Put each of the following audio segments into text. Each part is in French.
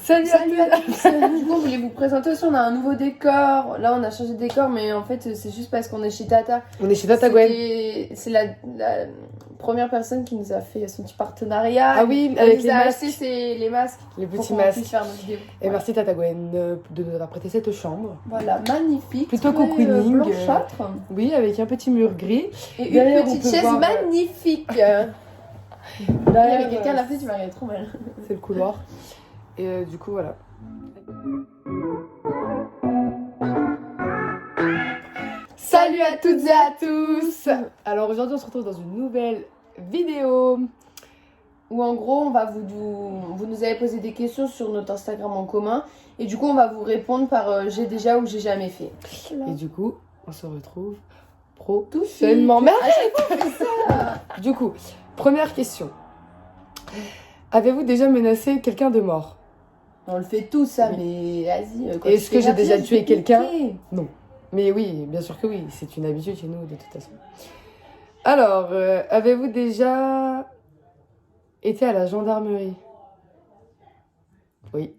Salut à tous. Du coup, on voulait vous présenter aussi, on a un nouveau décor. Là, on a changé de décor, mais en fait, c'est juste parce qu'on est chez Tata. On est chez Tata Gwen. C'est la première personne qui nous a fait son petit partenariat. Ah oui, elle avec nous les a masques. acheté les masques. Les petits pour qu'on masques. puisse faire nos vidéos. Et merci Tata Gwen de nous avoir prêté cette chambre. Voilà, magnifique. Plutôt cocooning. Blanchâtre. Oui, avec un petit mur gris. Et Derrière, une on petite peut chaise voir, magnifique. Il y avait quelqu'un à la fête, il m'a regardé trop mal. C'est le couloir. Et du coup, voilà. Salut à toutes et à tous. Alors aujourd'hui, on se retrouve dans une nouvelle vidéo. Où en gros, vous nous avez posé des questions sur notre Instagram en commun. Et du coup, on va vous répondre par j'ai déjà ou j'ai jamais fait. Et du coup, on se retrouve prochainement. Merde. Du coup, première question. Avez-vous déjà menacé quelqu'un de mort? On le fait tous, ça, mais vas-y. Est-ce que j'ai déjà tué quelqu'un? Non. Mais oui, bien sûr que oui. C'est une habitude chez nous, de toute façon. Alors, avez-vous déjà été à la gendarmerie? Oui.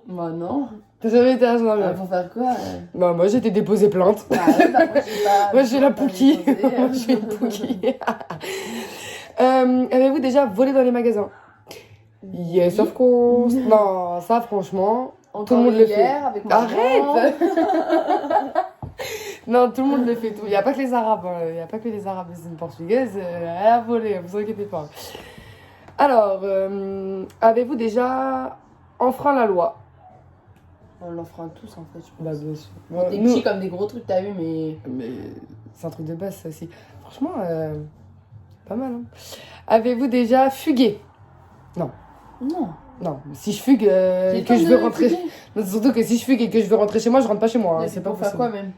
Moi, non. T'as jamais été à la gendarmerie? Pour faire quoi Bah, moi, j'ai été déposé plainte. Moi, j'ai la Pouki. Moi, je suis une Pouki. Avez-vous déjà volé dans les magasins? Yes, of course. Non, ça, franchement, tout le monde le fait. Avec Arrête. Non, tout le monde le fait. Il n'y a pas que les Arabes. Il n'y a pas que les Arabes. C'est une Portugaise. Elle a volé, vous inquiétez pas. Alors, avez-vous déjà enfreint la loi? On l'enfreint tous, en fait, je pense. Bah, bien sûr. Des petits comme des gros trucs, t'as vu, mais... Mais c'est un truc de base, ça aussi. Franchement, pas mal, hein. Avez-vous déjà fugué? Non. Non. Non, si je fugue et que je veux rentrer... Non, surtout que si je fugue et que je veux rentrer chez moi, je rentre pas chez moi. Hein. C'est pas pour faire quoi, même?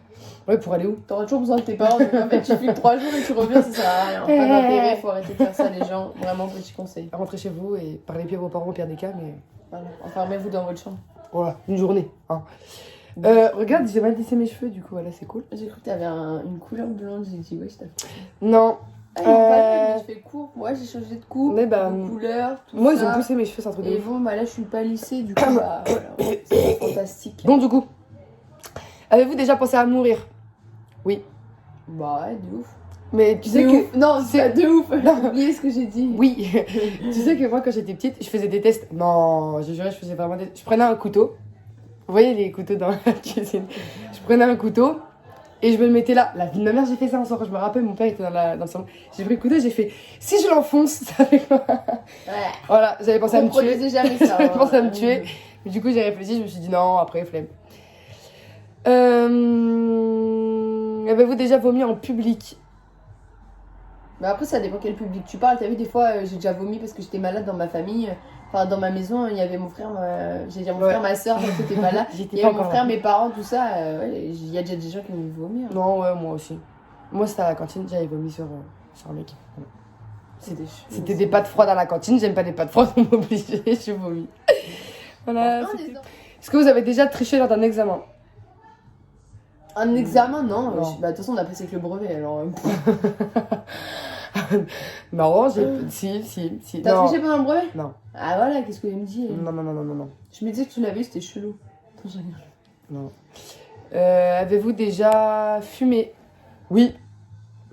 Ouais, pour aller où? T'auras toujours besoin de tes parents, donc en fait, tu fugues 3 jours et tu reviens, ça sert à rien. Pas d'intérêt, faut arrêter de faire ça, les gens. Vraiment, petit conseil. Rentrez chez vous et parlez plus à vos parents au pire des cas, mais... Voilà, enfermez-vous dans votre chambre. Voilà, une journée, hein. Regarde, j'ai mal lissé mes cheveux, du coup, voilà, c'est cool. J'ai cru que t'avais une couleur blonde, j'ai dit, ouais, je t'ai fait. Non. Je fais court, moi j'ai changé de coupe, mais bah, de couleur, tout moi, ça. ils ont poussé mes cheveux, c'est un truc de Et ouf. bon, bah là je suis pas lissée, du coup, bah voilà, c'est fantastique. Bon, du coup, avez-vous déjà pensé à mourir? Oui. Bah ouais, de ouf. Mais tu sais que... Non, c'est pas de ouf, j'ai oublié ce que j'ai dit. Oui. Tu sais que moi, quand j'étais petite, je faisais des tests. Non, j'ai juré, je faisais vraiment des... Je prenais un couteau. Vous voyez les couteaux dans la cuisine? Je prenais un couteau et je me le mettais là. La vie de ma mère, j'ai fait ça un soir. Je me rappelle, mon père était dans le salon. J'ai pris le couteau, j'ai fait... Si je l'enfonce, ça fait quoi? Ouais. Voilà, j'avais pensé à me tuer. Jamais ça. J'avais pensé à me tuer. Mais du coup, j'ai réfléchi, je me suis dit non, après, flemme. Avez-vous déjà vomi en public? Bah après, ça dépend quel public tu parles. T'as vu, des fois, j'ai déjà vomi parce que j'étais malade dans ma famille. Enfin, dans ma maison, il y avait mon frère, j'ai dit à mon frère, ma soeur, donc t'étais pas là. Il y avait mon frère, mes parents, tout ça. Il y a déjà des gens qui m'ont vomi. Hein. Non, ouais, moi aussi. Moi, c'était à la cantine, j'avais vomi sur un mec. Voilà. C'était des pâtes froides à la cantine, j'aime pas les pâtes froides, on m'a obligé, j'ai vomi. Voilà. Est-ce que vous avez déjà triché lors d'un examen? Un examen, non. Non. Bah, de toute façon, on a passé avec le brevet, alors... Non, si. T'as triché pendant le brevet? Non. Ah voilà, qu'est-ce que tu me dis? Non. Je me disais que tu l'avais eu, c'était chelou. Attends, je rigole. Non. Avez-vous déjà fumé? Oui.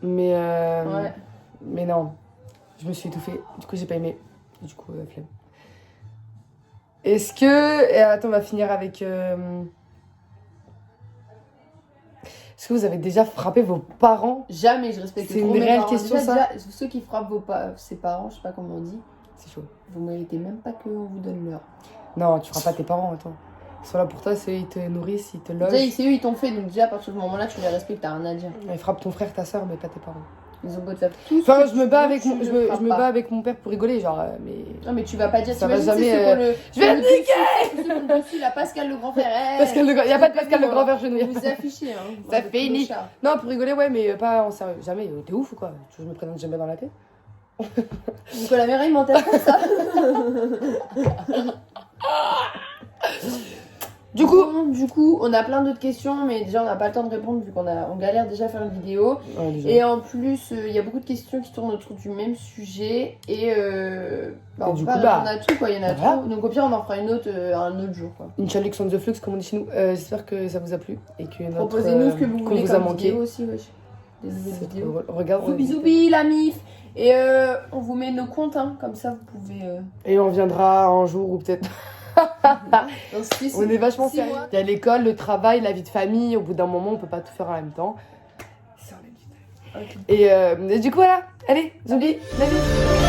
Mais Ouais. Mais non. Je me suis étouffée. Du coup, j'ai pas aimé. Du coup, flemme. Est-ce que... Et attends, on va finir avec... Est-ce que vous avez déjà frappé vos parents? Jamais, je respecte trop mes parents. C'est une réelle question, ça? Déjà, ceux qui frappent ses parents, je sais pas comment on dit. C'est chaud. Vous méritez même pas qu'on vous donne l'heure. Non, tu frappes pas tes parents, attends. Ils sont là pour toi, c'est eux, ils te nourrissent, ils te logent. Déjà, c'est eux, ils t'ont fait, donc déjà, à partir de ce moment-là, tu les respectes, t'as rien à dire. Ils frappent ton frère, ta soeur, mais pas tes parents. Ils ont beau te faire tout. Enfin, je me bats avec mon père pour rigoler, genre, mais... Non, mais tu vas pas dire, ça va jamais... Je vais le niquer. Dessus, là, Pascal le grand frère. Il y a pas de Pascal le grand frère chez nous. Vous affichez, hein. Ça fait ni... Non, pour rigoler, ouais, mais pas en sérieux. Jamais, t'es ouf ou quoi? Tu veux que je me présente jamais dans la tête? Nicolas Mérin, il m'enterre comme ça. Du coup, on a plein d'autres questions, mais déjà on n'a pas le temps de répondre vu on galère déjà à faire une vidéo. ouais, déjà. Et en plus, il y a beaucoup de questions qui tournent autour du même sujet. Et on du peut pas coup, répondre à tout, quoi. Il y en a voilà. trop. Donc au pire, on en fera une autre un autre jour, quoi. Inch'Allah on the flux, comme on dit chez nous. J'espère que ça vous a plu et que notre, Proposez-nous ce que vous qu'on voulez vous comme a manqué. vidéo aussi, wesh. Des nouvelles C'est vidéos. trop drôle. Regarde. Zoubi la mif. Et on vous met nos comptes, hein. Comme ça, vous pouvez. Et on reviendra un jour ou peut-être. On est vachement sérieux. Il y a l'école, le travail, la vie de famille. Au bout d'un moment, on peut pas tout faire en même temps. C'est en même temps. Okay. Et du coup, voilà. Allez, Zoubi, la vie.